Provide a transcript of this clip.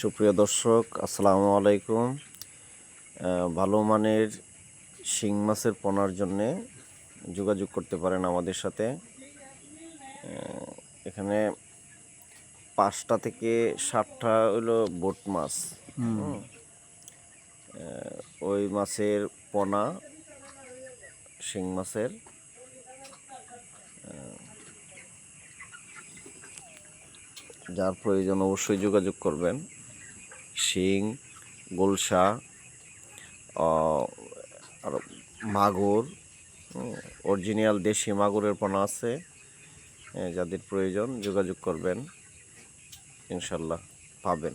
সুপ্রিয় দর্শক, আসসালামু আলাইকুম। ভালো মানের শিং মাছের পোনার জন্যে যোগাযোগ করতে পারেন আমাদের সাথে। এখানে 5টা থেকে 7টা হলো বোট মাছ। ওই মাছের পোনা, শিং মাছের যার প্রয়োজন অবশ্যই যোগাযোগ করবেন। শিং, গোলসা আর মাগুর, অরিজিনাল দেশি মাগুরের পোনা আছে। যাদের প্রয়োজন যোগাযোগ করবেন, ইনশাল্লাহ পাবেন।